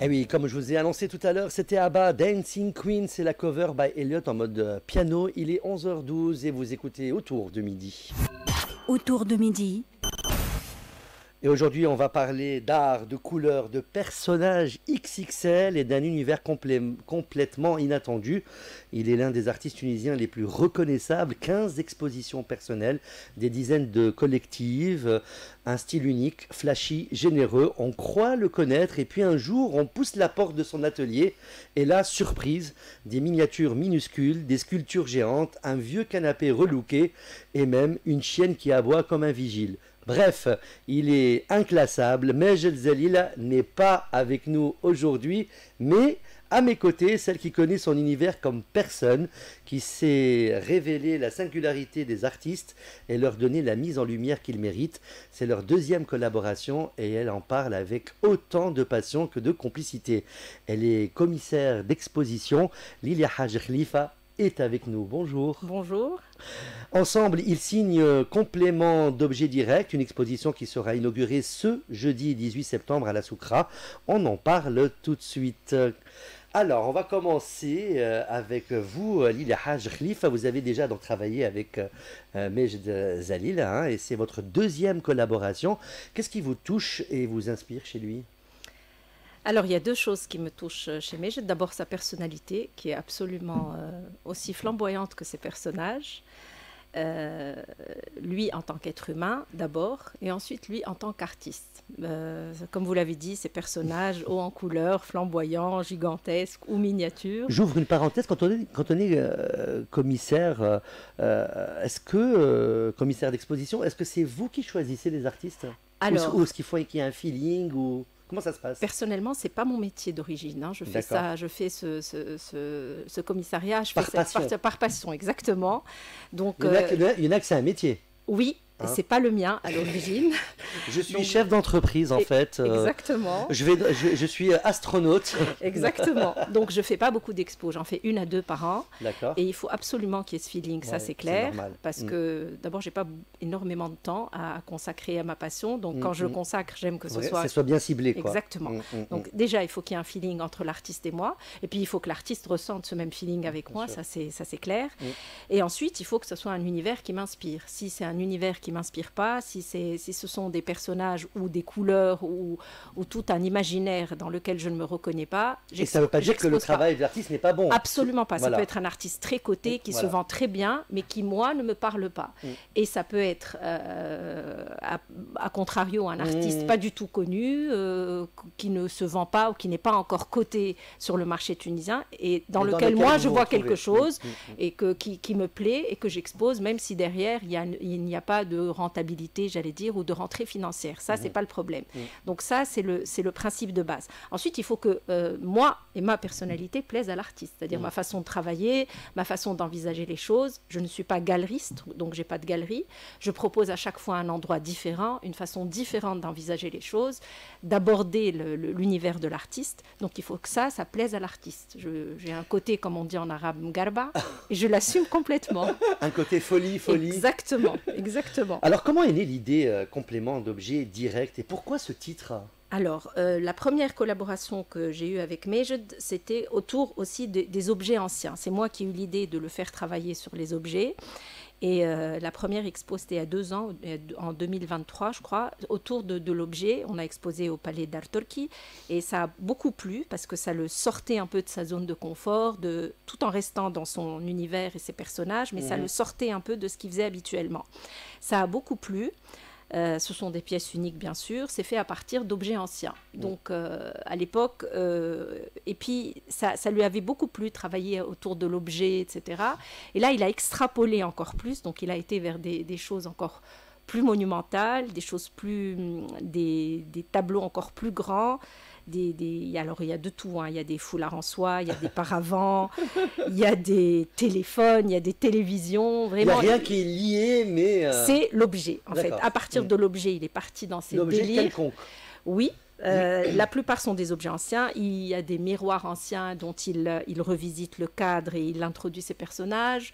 Eh oui, comme je vous ai annoncé tout à l'heure, c'était ABBA, Dancing Queen, c'est la cover by Elliot en mode piano. Il est 11h12 et vous écoutez Autour de midi. Autour de midi. Et aujourd'hui, on va parler d'art, de couleurs, de personnages XXL et d'un univers complètement inattendu. Il est l'un des artistes tunisiens les plus reconnaissables, 15 expositions personnelles, des dizaines de collectives, un style unique, flashy, généreux. On croit le connaître et puis un jour, on pousse la porte de son atelier et là, surprise, des miniatures minuscules, des sculptures géantes, un vieux canapé relooké et même une chienne qui aboie comme un vigile. Bref, il est inclassable. Majd Zalil n'est pas avec nous aujourd'hui, mais à mes côtés, celle qui connaît son univers comme personne, qui sait révéler la singularité des artistes et leur donner la mise en lumière qu'ils méritent. C'est leur deuxième collaboration et elle en parle avec autant de passion que de complicité. Elle est commissaire d'exposition. Lilia Haj Khalifa est avec nous. Bonjour. Bonjour. Ensemble, ils signent Complément d'objets directs, une exposition qui sera inaugurée ce jeudi 18 septembre à la Soukra. On en parle tout de suite. Alors, on va commencer avec vous, Lilia Haj Khalifa. Vous avez déjà donc travaillé avec Majd Zalil, hein, et c'est votre deuxième collaboration. Qu'est-ce qui vous touche et vous inspire chez lui ? Alors, il y a deux choses qui me touchent chez Majd. D'abord, sa personnalité, qui est absolument aussi flamboyante que ses personnages. Lui en tant qu'être humain, d'abord, et ensuite lui en tant qu'artiste. Comme vous l'avez dit, ses personnages hauts en couleur, flamboyants, gigantesques ou miniatures. J'ouvre une parenthèse, quand on est commissaire, est-ce que, commissaire d'exposition, est-ce que c'est vous qui choisissez les artistes ? Alors, ou est-ce qu'il faut qu'il y ait un feeling ou... Comment ça se passe ? Personnellement, c'est pas mon métier d'origine. Hein. Je fais ça, je fais ce commissariat, je par fais passion. Ça par passion, exactement. Donc, il y en a que c'est un métier. Oui. Hein? C'est pas le mien à l'origine. Je suis chef d'entreprise en fait. Exactement. Je suis astronaute. Exactement. Donc je fais pas beaucoup d'expos, j'en fais 1 à 2 par an. D'accord. Et il faut absolument qu'il y ait ce feeling, ça c'est clair. Parce que d'abord j'ai pas énormément de temps à consacrer à ma passion, donc quand je le consacre, j'aime que ce soit bien ciblé, quoi. Exactement. Donc déjà il faut qu'il y ait un feeling entre l'artiste et moi, et puis il faut que l'artiste ressente ce même feeling avec moi, ça c'est clair. Et ensuite il faut que ce soit un univers qui m'inspire. Si c'est un univers qui m'inspire pas, si ce sont des personnages ou des couleurs ou tout un imaginaire dans lequel je ne me reconnais pas. Et ça ne veut pas dire que le travail de l'artiste n'est pas bon. Absolument pas. Voilà. Ça peut être un artiste très coté qui se vend très bien, mais qui, moi, ne me parle pas. Et ça peut être, à contrario, un artiste pas du tout connu, qui ne se vend pas ou qui n'est pas encore coté sur le marché tunisien, et dans lequel moi, je vois quelque chose et qui me plaît et que j'expose, même si derrière, il n'y a pas de rentabilité, j'allais dire, ou de rentrée financière. Ça, c'est pas le problème. Donc ça, c'est le principe de base. Ensuite, il faut que moi et ma personnalité plaisent à l'artiste, c'est-à-dire ma façon de travailler, ma façon d'envisager les choses. Je ne suis pas galeriste, donc j'ai pas de galerie. Je propose à chaque fois un endroit différent, une façon différente d'envisager les choses, d'aborder l'univers de l'artiste. Donc il faut que ça plaise à l'artiste. J'ai un côté, comme on dit en arabe, mgarba, et je l'assume complètement. Un côté folie. Exactement, exactement. Alors, comment est née l'idée complément d'objet direct et pourquoi ce titre ? Alors, la première collaboration que j'ai eue avec Majd, c'était autour aussi des objets anciens. C'est moi qui ai eu l'idée de le faire travailler sur les objets. Et la première expo, c'était il y a 2 ans, en 2023, je crois, autour de l'objet. On a exposé au Palais d'Art Turki et ça a beaucoup plu parce que ça le sortait un peu de sa zone de confort, tout en restant dans son univers et ses personnages, mais ça le sortait un peu de ce qu'il faisait habituellement. Ça a beaucoup plu. Ce sont des pièces uniques, bien sûr. C'est fait à partir d'objets anciens. Donc, à l'époque, et puis, ça lui avait beaucoup plu, travailler autour de l'objet, etc. Et là, il a extrapolé encore plus. Donc, il a été vers des choses encore plus monumentales, des choses plus... des tableaux encore plus grands. Alors, il y a de tout, hein. Il y a des foulards en soie, il y a des paravents, il y a des téléphones, il y a des télévisions. Vraiment, il n'y a rien qui est lié, mais... C'est l'objet, en fait. À partir de l'objet, il est parti dans ses délires. L'objet quelconque. Oui, La plupart sont des objets anciens. Il y a des miroirs anciens dont il revisite le cadre et il introduit ses personnages.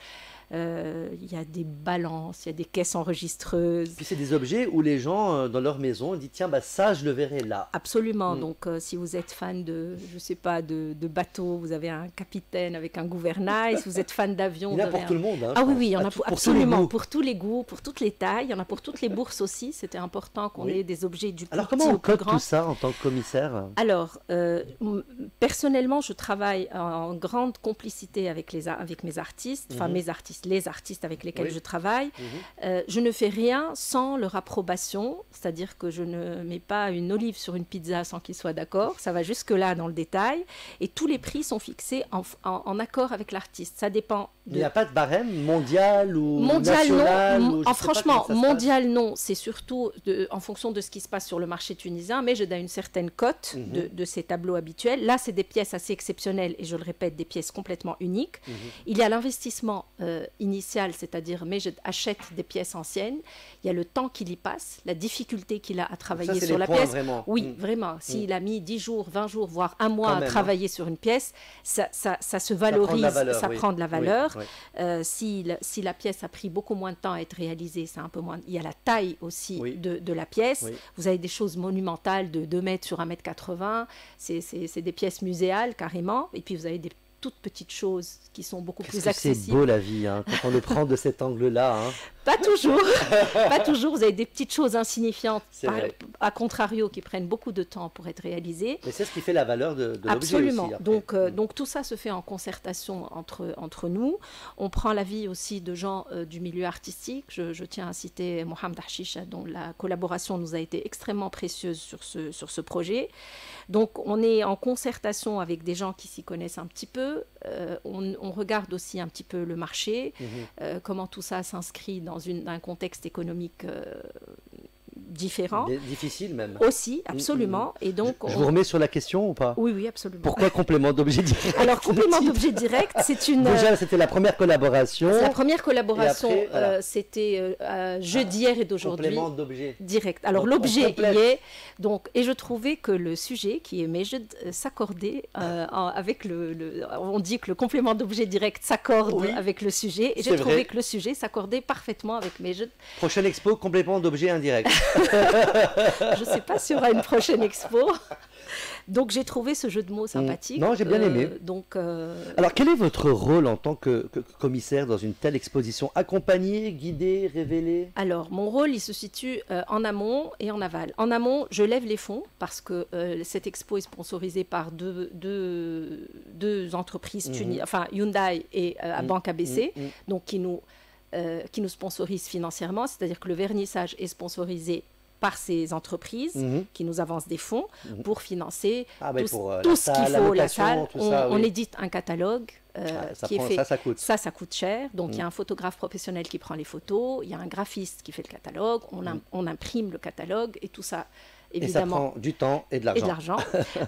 Il y a des balances, il y a des caisses enregistreuses. Puis c'est des objets où les gens, dans leur maison, disent tiens, bah, ça, je le verrai là. Absolument. Donc, si vous êtes fan je sais pas, de bateau, vous avez un capitaine avec un gouvernail. Si vous êtes fan d'avion, il y en a pour tout le monde. Hein, ah oui, oui, il y en a absolument pour tous les goûts, pour toutes les tailles. Il y en a pour toutes les bourses aussi. C'était important qu'on ait des objets du plus Alors, petit comment on au plus code grand. tout ça en tant que commissaire? Alors, personnellement, je travaille en grande complicité avec mes artistes, enfin mes artistes, les artistes avec lesquels je travaille. Je ne fais rien sans leur approbation, c'est-à-dire que je ne mets pas une olive sur une pizza sans qu'ils soient d'accord. Ça va jusque-là dans le détail. Et tous les prix sont fixés en accord avec l'artiste. Ça dépend. Il n'y a pas de barème mondial ou mondial, national non. ou Franchement, mondial, non. C'est surtout en fonction de ce qui se passe sur le marché tunisien, mais je donne une certaine cote de ces tableaux habituels. Là, c'est des pièces assez exceptionnelles et je le répète, des pièces complètement uniques. Il y a l'investissement initial, c'est-à-dire Mejed achète des pièces anciennes. Il y a le temps qu'il y passe, la difficulté qu'il a à travailler sur la pièce. Vraiment. Oui, vraiment. S'il a mis 10 jours, 20 jours, voire un mois à travailler sur une pièce, ça se valorise, ça prend de la valeur. Si la pièce a pris beaucoup moins de temps à être réalisée, c'est un peu moins. Il y a la taille aussi de la pièce. Vous avez des choses monumentales de 2 mètres sur 1,80 m. C'est des pièces muséales carrément. Et puis vous avez des toutes petites choses qui sont beaucoup plus accessibles. C'est beau la vie, hein, quand on le prend de cet angle-là. Hein. Pas toujours, pas toujours. Vous avez des petites choses insignifiantes, à contrario, qui prennent beaucoup de temps pour être réalisées. Mais c'est ce qui fait la valeur de l'objet. Absolument. Aussi, donc tout ça se fait en concertation entre nous. On prend l'avis aussi de gens du milieu artistique. Je tiens à citer Mohamed Hashish, dont la collaboration nous a été extrêmement précieuse sur ce projet. Donc on est en concertation avec des gens qui s'y connaissent un petit peu. On regarde aussi un petit peu le marché, comment tout ça s'inscrit dans un contexte économique différent. Difficile même. Aussi, absolument. Et donc, je vous remets sur la question ou pas? Oui, oui, absolument. Pourquoi complément d'objet direct? Alors, complément d'objet direct, c'est une... Déjà, c'était la première collaboration. La première collaboration, après, voilà. C'était jeudi hier et d'aujourd'hui. Complément d'objet. Direct. Alors, l'objet y est. Donc, et je trouvais que le sujet, qui est Mejed, s'accordait avec on dit que le complément d'objet direct s'accorde avec le sujet. Et j'ai trouvé que le sujet s'accordait parfaitement avec Mejed. Prochaine expo, complément d'objet indirect. Je ne sais pas s'il y aura une prochaine expo. Donc j'ai trouvé ce jeu de mots sympathique. Non, j'ai bien aimé. Alors quel est votre rôle en tant que commissaire dans une telle exposition? Accompagner, guider, révéler? Alors mon rôle, il se situe en amont et en aval. En amont, je lève les fonds parce que cette expo est sponsorisée par deux entreprises tunisiennes, enfin Hyundai et Banque ABC, donc qui nous sponsorisent financièrement, c'est-à-dire que le vernissage est sponsorisé par ces entreprises qui nous avancent des fonds pour financer tout ce qu'il faut, la salle. On édite un catalogue qui est fait. Ça coûte cher. Donc il y a un photographe professionnel qui prend les photos, il y a un graphiste qui fait le catalogue, on imprime le catalogue et tout ça. Évidemment. Et ça prend du temps et de l'argent.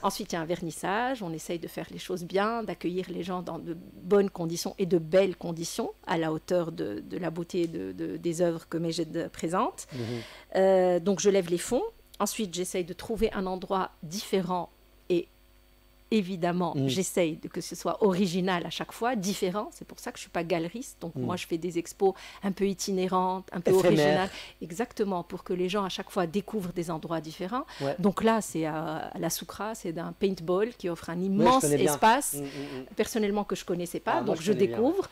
Ensuite, il y a un vernissage. On essaye de faire les choses bien, d'accueillir les gens dans de bonnes conditions et de belles conditions, à la hauteur de la beauté des œuvres que Mejed présente. Donc, je lève les fonds. Ensuite, j'essaye de trouver un endroit différent et évidemment, j'essaye que ce soit original à chaque fois, différent. C'est pour ça que je ne suis pas galeriste. Donc, moi, je fais des expos un peu itinérantes, un peu originales. Exactement, pour que les gens, à chaque fois, découvrent des endroits différents. Ouais. Donc là, c'est à la Soukra, c'est d'un paintball qui offre un immense espace, personnellement, que je ne connaissais pas. Donc, je découvre.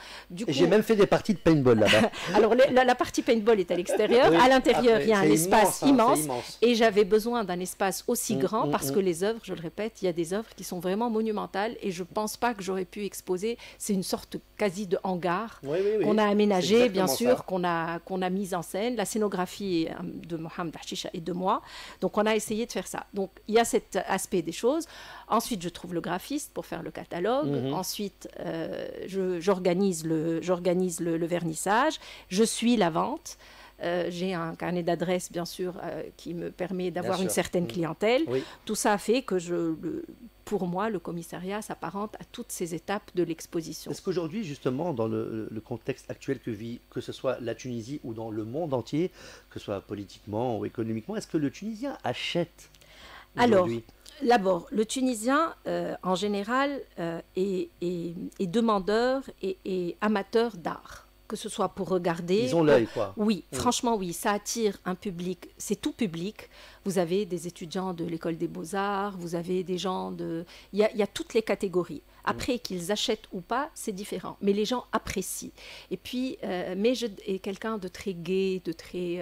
J'ai même fait des parties de paintball là-bas. Alors, la partie paintball est à l'extérieur. À l'intérieur, il y a un espace immense. Et j'avais besoin d'un espace aussi grand parce que les œuvres, je le répète, il y a des œuvres qui sont vraiment monumentale et je pense pas que j'aurais pu exposer. C'est une sorte quasi de hangar qu'on a aménagé, bien sûr, qu'on a mise en scène. La scénographie de Mohamed Hashish et de moi. Donc on a essayé de faire ça. Donc il y a cet aspect des choses. Ensuite, je trouve le graphiste pour faire le catalogue. Ensuite, j'organise le vernissage. Je suis la vente. J'ai un carnet d'adresses, bien sûr, qui me permet d'avoir une certaine clientèle. Tout ça a fait que pour moi, le commissariat s'apparente à toutes ces étapes de l'exposition. Est-ce qu'aujourd'hui, justement, dans le contexte actuel que vit, que ce soit la Tunisie ou dans le monde entier, que ce soit politiquement ou économiquement, est-ce que le Tunisien achète aujourd'hui? D'abord, le Tunisien, en général, est demandeur et amateur d'art. Que ce soit pour regarder. Ils ont l'œil, quoi. Oui, franchement, oui, ça attire un public, c'est tout public. Vous avez des étudiants de l'école des beaux-arts, vous avez des gens de... Il y a toutes les catégories. Après, qu'ils achètent ou pas, c'est différent. Mais les gens apprécient. Et puis, Majd est quelqu'un de très gai, de très...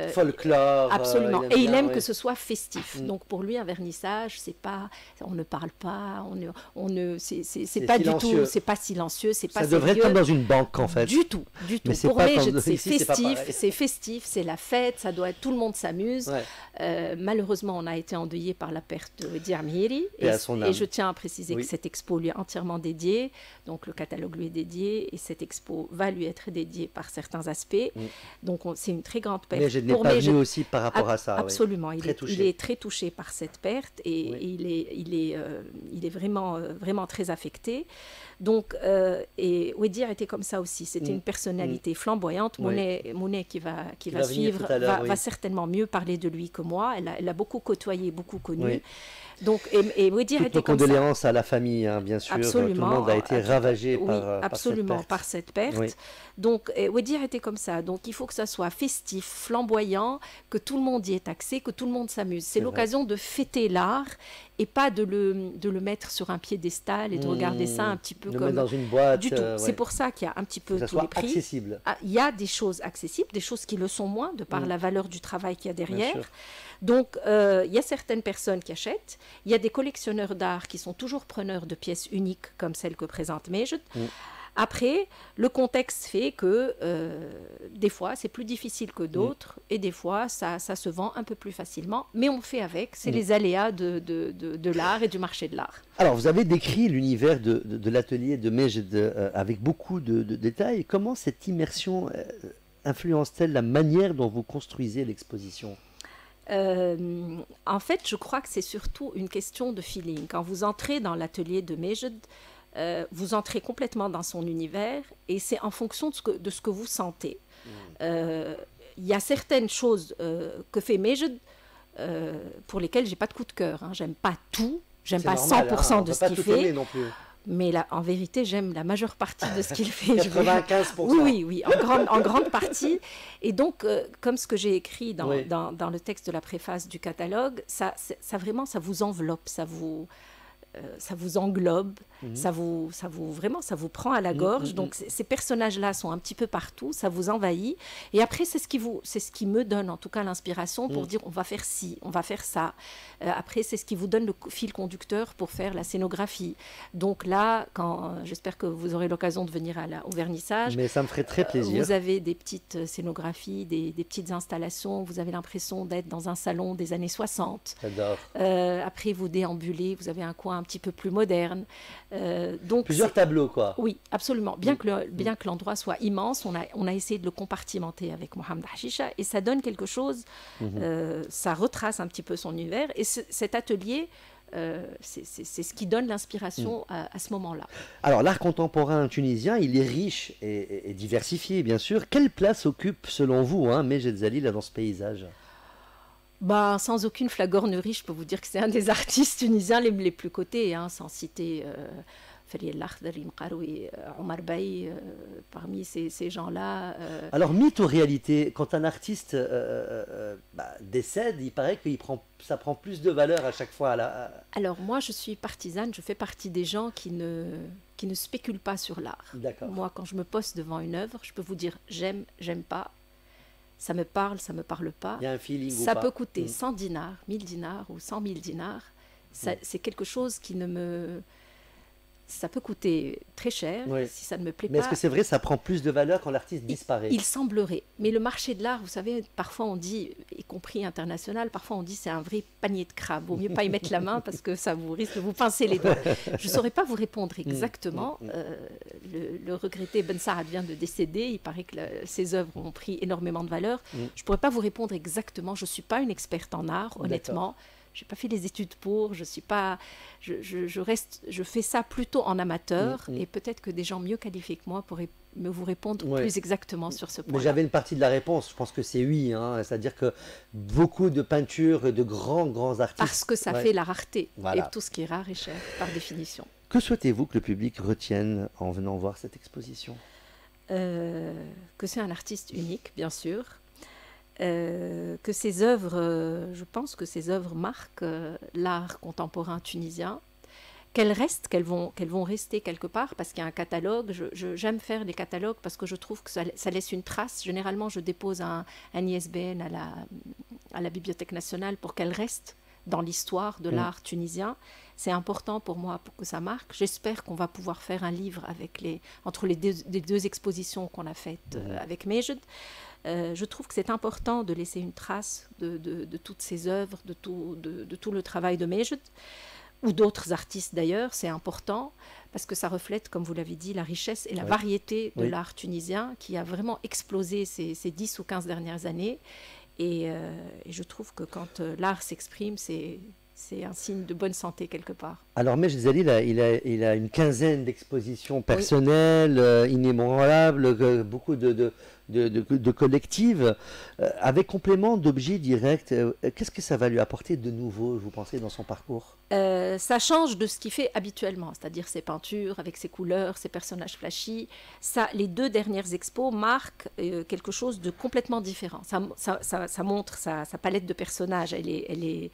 folklore. Absolument. Et il bien, aime ouais. que ce soit festif. Donc pour lui, un vernissage, c'est pas, on ne parle pas, c'est pas silencieux. du tout, c'est pas silencieux, c'est pas Ça devrait être sérieux. comme dans une banque, en fait. Du tout, du tout. Mais c'est Pour pas Majd, comme- c'est ici, c'est pas festif, pareil. c'est festif, c'est la fête, ça doit être, tout le monde s'amuse. Ouais. Malheureusement, on a été endeuillé par la perte de Diarmiri. Paix à son âme. Et je tiens à préciser Oui. que cette expo lui est entièrement dédiée. Donc le catalogue lui est dédié et cette expo va lui être dédiée par certains aspects. Donc c'est une très grande perte. Mais je n'ai Pour pas Majd, venu aussi par rapport à ça. ouais. Absolument, Très touché. il est très touché par cette perte et, Oui. il est vraiment, vraiment très affecté. Donc, et Ouedir était comme ça aussi. C'était une personnalité flamboyante. Oui. Monet qui va va venir suivre tout à l'heure, oui. va certainement mieux parler de lui que moi. Elle a beaucoup côtoyé, beaucoup connu. Oui. Donc, et Ouedir Toutes était nos comme ça. condoléances à la famille, hein, bien sûr. Absolument. Tout le monde a été ravagé Oui, par absolument, cette perte. par cette perte. Oui. Donc, Ouedir était comme ça. Donc, il faut que ça soit festif, flamboyant, que tout le monde y ait accès, que tout le monde s'amuse. C'est vrai. l'occasion de fêter l'art et pas de le mettre sur un piédestal et de regarder ça un petit peu Le comme... mettre dans une boîte. Du tout. ouais. C'est pour ça qu'il y a un petit peu Que ça tous les soit prix. accessible. Ah, il y a des choses accessibles, des choses qui le sont moins, de par la valeur du travail qu'il y a Bien derrière. sûr. Donc, il y a certaines personnes qui achètent. Il y a des collectionneurs d'art qui sont toujours preneurs de pièces uniques, comme celle que présente Majd. Après, le contexte fait que des fois, c'est plus difficile que d'autres, et des fois, ça se vend un peu plus facilement, mais on fait avec. C'est les aléas de l'art et du marché de l'art. Alors, vous avez décrit l'univers de l'atelier de Majd avec beaucoup de détails. Comment cette immersion influence-t-elle la manière dont vous construisez l'exposition? En fait, je crois que c'est surtout une question de feeling. Quand vous entrez dans l'atelier de Majd, vous entrez complètement dans son univers et c'est en fonction de ce que vous sentez. Il y a certaines choses que fait Majd pour lesquelles j'ai pas de coup de cœur. Hein. J'aime pas tout, j'aime C'est pas normal, 100% hein, on de peut ce pas qu'il tout fait. aimer non plus. Mais là, en vérité, j'aime la majeure partie de ce qu'il fait. 95%. Oui, en grande partie. Et donc, comme ce que j'ai écrit dans le texte de la préface du catalogue, ça vraiment, ça vous enveloppe, ça vous englobe, ça vous prend à la gorge. Donc ces personnages-là sont un petit peu partout, ça vous envahit. Et après, c'est ce qui me donne en tout cas l'inspiration pour dire on va faire ci, on va faire ça. Après, c'est ce qui vous donne le fil conducteur pour faire la scénographie. Donc là, j'espère que vous aurez l'occasion de venir au vernissage. Mais ça me ferait très plaisir. Vous avez des petites scénographies, des petites installations. Vous avez l'impression d'être dans un salon des années 60. J'adore. Après, vous déambulez, vous avez un coin un petit peu plus moderne. Donc Plusieurs tableaux, quoi. Oui, absolument. Bien que l'endroit soit immense, on a essayé de le compartimenter avec Mohamed Hashicha et ça donne quelque chose, ça retrace un petit peu son univers. Et cet atelier, c'est ce qui donne l'inspiration à ce moment-là. Alors, l'art contemporain tunisien, il est riche et diversifié, bien sûr. Quelle place occupe, selon vous, Majd Zalil dans ce paysage? Sans aucune flagornerie, je peux vous dire que c'est un des artistes tunisiens les plus cotés, sans citer Fariel Lakhdari, Mqaroui, Omar Baï, parmi ces gens-là. Alors, mythe ou réalité, quand un artiste décède, il paraît que ça prend plus de valeur à chaque fois. Alors, moi, je suis partisane, je fais partie des gens qui ne spéculent pas sur l'art. D'accord. Moi, quand je me poste devant une œuvre, je peux vous dire j'aime, j'aime pas. Ça me parle, ça me parle pas. Il y a un feeling ou ça pas. peut coûter 100 dinars, 1000 dinars ou 100 000 dinars. C'est quelque chose qui ne me... Ça peut coûter très cher si ça ne me plaît Mais pas. est-ce que c'est vrai, ça prend plus de valeur quand l'artiste disparaît? Il semblerait. Mais le marché de l'art, vous savez, parfois on dit, y compris international, parfois on dit c'est un vrai panier de crabes. Vaut mieux pas y mettre la main parce que ça vous risque de vous pincer les doigts. Je ne saurais pas vous répondre exactement. Le regretté Ben Saad vient de décéder. Il paraît que ses œuvres ont pris énormément de valeur. Je ne pourrais pas vous répondre exactement. Je ne suis pas une experte en art, honnêtement. Je n'ai pas fait les études pour, je fais ça plutôt en amateur et peut-être que des gens mieux qualifiés que moi pourraient me vous répondre Ouais. plus exactement sur ce point. Mais j'avais une partie de la réponse, je pense que c'est oui, hein. C'est-à-dire que beaucoup de peintures de grands artistes. Parce que ça Ouais. fait la rareté. Voilà. Et tout ce qui est rare est cher, par définition. Que souhaitez-vous que le public retienne en venant voir cette exposition? Que c'est un artiste unique, bien sûr. Que ses œuvres, je pense que ses œuvres marquent l'art contemporain tunisien. Qu'elles restent, qu'elles vont rester quelque part, parce qu'il y a un catalogue. J'aime faire des catalogues parce que je trouve que ça laisse une trace. Généralement, je dépose un ISBN à la Bibliothèque nationale pour qu'elle reste dans l'histoire de l'art tunisien. C'est important pour moi pour que ça marque. J'espère qu'on va pouvoir faire un livre entre les deux expositions qu'on a faites avec Majd. Je trouve que c'est important de laisser une trace de toutes ces œuvres, de tout le travail de Majd, ou d'autres artistes d'ailleurs. C'est important parce que ça reflète, comme vous l'avez dit, la richesse et la variété de l'art tunisien qui a vraiment explosé ces 10 ou 15 dernières années. Et je trouve que quand l'art s'exprime, c'est un signe de bonne santé quelque part. Alors, Majd Zalil, il a une quinzaine d'expositions personnelles, inébranlables, beaucoup de collectives, avec complément d'objets directs. Qu'est-ce que ça va lui apporter de nouveau, vous pensez, dans son parcours? Ça change de ce qu'il fait habituellement, c'est-à-dire ses peintures avec ses couleurs, ses personnages flashy. Les 2 dernières expos marquent quelque chose de complètement différent. Ça montre sa palette de personnages, elle est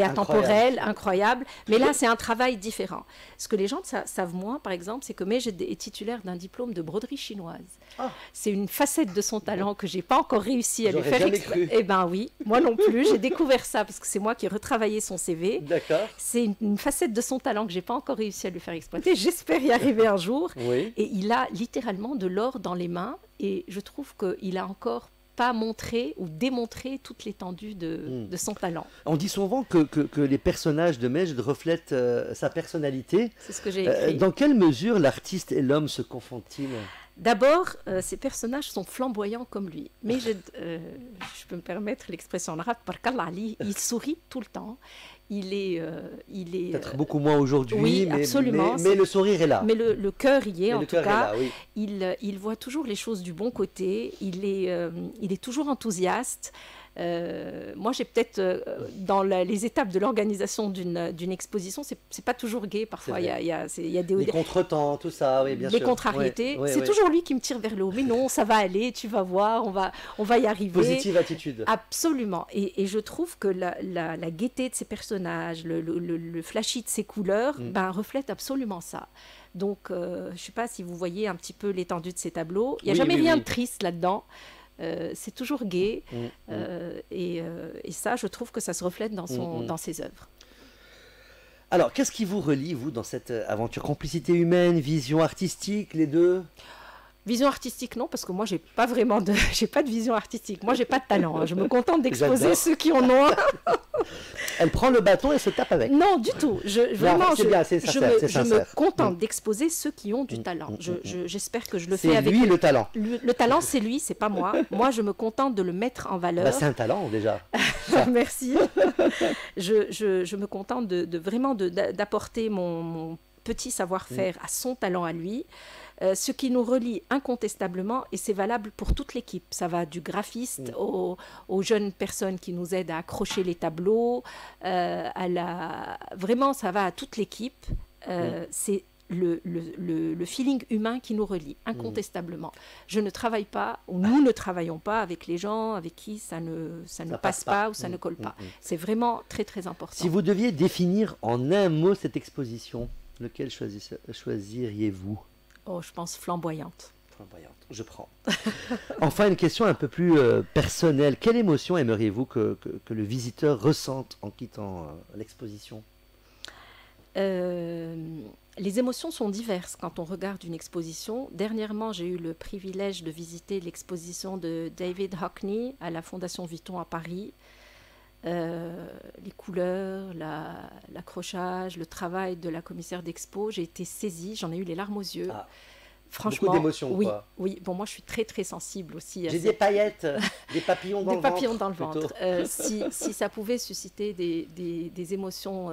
atemporelle, incroyable, mais là c'est un travail différent. Ce que les gens savent moins, par exemple, c'est que Majd est titulaire d'un diplôme de broderie chinoise. Ah. C'est une facette de son talent que j'ai pas encore réussi à lui faire cru. Eh ben oui, moi non plus, j'ai découvert ça parce que c'est moi qui ai retravaillé son CV. D'accord. C'est une facette de son talent que j'ai pas encore réussi à lui faire exploiter. J'espère y arriver un jour. Oui. Et il a littéralement de l'or dans les mains et je trouve qu'il a encore pas montré ou démontré toute l'étendue de son talent. On dit souvent que les personnages de Majd reflètent sa personnalité. C'est ce que j'ai écrit. Dans quelle mesure l'artiste et l'homme se confondent-ils? D'abord, ces personnages sont flamboyants comme lui. Mais je peux me permettre l'expression en arabe, Barkallah Ali, il sourit tout le temps. Il est peut-être beaucoup moins aujourd'hui, oui, mais le sourire est là. Mais le cœur y est, en tout cas. Là, oui. Il voit toujours les choses du bon côté. Il est toujours enthousiaste. Moi, j'ai peut-être, dans les étapes de l'organisation d'une exposition, c'est pas toujours gai. Parfois, il y a des contretemps, tout ça, oui, bien sûr. Des contrariétés. Ouais, c'est toujours lui qui me tire vers le haut. Mais non, ça va aller, tu vas voir, on va y arriver. Positive attitude. Absolument. Et je trouve que la gaieté de ses personnages, le flashy de ses couleurs, reflète absolument ça. Donc, je ne sais pas si vous voyez un petit peu l'étendue de ces tableaux. Il n'y a jamais rien de triste là-dedans. C'est toujours gai et ça, je trouve que ça se reflète dans ses œuvres. Alors, qu'est-ce qui vous relie, vous, dans cette aventure? Complicité humaine, vision artistique, les deux? Vision artistique, non, parce que moi, j'ai pas de vision artistique. Moi, j'ai pas de talent. Je me contente d'exposer ceux qui en ont. Elle prend le bâton et se tape avec. Non, du tout. Je me contente d'exposer ceux qui ont du talent. J'espère que je le fais avec... C'est lui le talent. Le talent, c'est lui, c'est pas moi. Moi, je me contente de le mettre en valeur. C'est un talent, déjà. Merci. Je me contente vraiment d'apporter mon petit savoir-faire à son talent à lui. Ce qui nous relie incontestablement, et c'est valable pour toute l'équipe. Ça va du graphiste aux jeunes personnes qui nous aident à accrocher les tableaux, vraiment ça va à toute l'équipe. C'est le feeling humain qui nous relie, incontestablement. Je ne travaille pas, ou nous ne travaillons pas avec les gens avec qui ça ne passe pas ou ça ne colle pas. C'est vraiment très très important. Si vous deviez définir en un mot cette exposition, lequel choisiriez-vous? Oh, je pense flamboyante. Flamboyante, je prends. Enfin, une question un peu plus personnelle. Quelle émotion aimeriez-vous que le visiteur ressente en quittant l'exposition? Les émotions sont diverses quand on regarde une exposition. Dernièrement, j'ai eu le privilège de visiter l'exposition de David Hockney à la Fondation Vuitton à Paris. Les couleurs, l'accrochage, le travail de la commissaire d'expo, j'ai été saisie, j'en ai eu les larmes aux yeux. Ah, franchement, beaucoup d'émotions, oui, quoi. Oui, bon, moi je suis très très sensible aussi. J'ai des paillettes, des papillons dans le ventre. Des papillons dans le ventre. Si ça pouvait susciter des émotions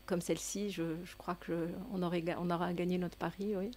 comme celle-ci, je crois qu'on aura gagné notre pari, oui.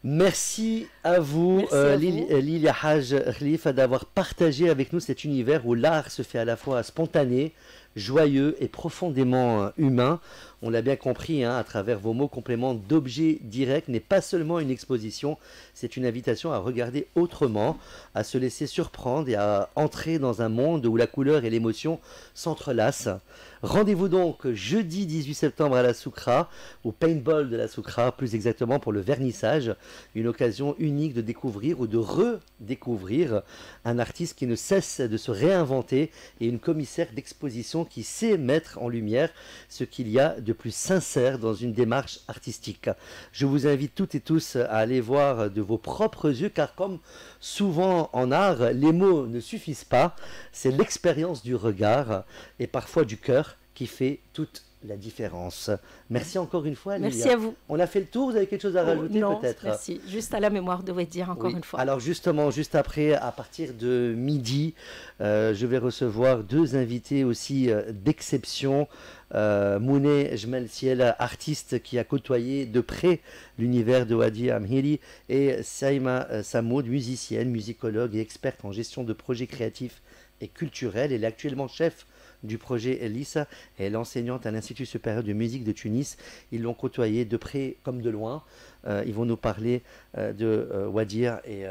Merci à vous, Merci à vous. Lilia Haj Khalifa, d'avoir partagé avec nous cet univers où l'art se fait à la fois spontané, joyeux et profondément humain. On l'a bien compris à travers vos mots, complément d'objet direct n'est pas seulement une exposition, c'est une invitation à regarder autrement, à se laisser surprendre et à entrer dans un monde où la couleur et l'émotion s'entrelacent. Rendez-vous donc jeudi 18 septembre à la Soukra, au paintball de la Soukra, plus exactement pour le vernissage, une occasion unique de découvrir ou de redécouvrir un artiste qui ne cesse de se réinventer et une commissaire d'exposition qui sait mettre en lumière ce qu'il y a de plus sincère dans une démarche artistique. Je vous invite toutes et tous à aller voir de vos propres yeux, car comme souvent en art, les mots ne suffisent pas, c'est l'expérience du regard et parfois du cœur qui fait toute la différence. Merci encore une fois, Lilia. Merci à vous. On a fait le tour, vous avez quelque chose à rajouter non, peut-être? Merci, juste à la mémoire de Wadir encore une fois. Alors justement, juste après, à partir de midi, je vais recevoir deux invités aussi d'exception. Mounet Jmelsiel, artiste qui a côtoyé de près l'univers de Wadir Amhiri, et Saïma Samoud, musicienne, musicologue et experte en gestion de projets créatifs et culturels. Elle est actuellement chef du projet Elissa et elle est enseignante à l'Institut supérieur de musique de Tunis. Ils l'ont côtoyé de près comme de loin. Ils vont nous parler de Wadir et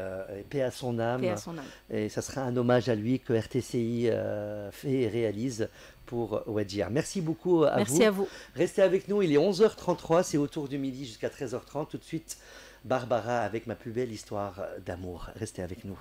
paix à son âme. Paix à son âme. Et ça sera un hommage à lui que RTCI fait et réalise pour Wadir. Merci beaucoup à vous. Merci à vous. Restez avec nous, il est 11h33, c'est autour du midi jusqu'à 13h30. Tout de suite, Barbara avec ma plus belle histoire d'amour. Restez avec nous.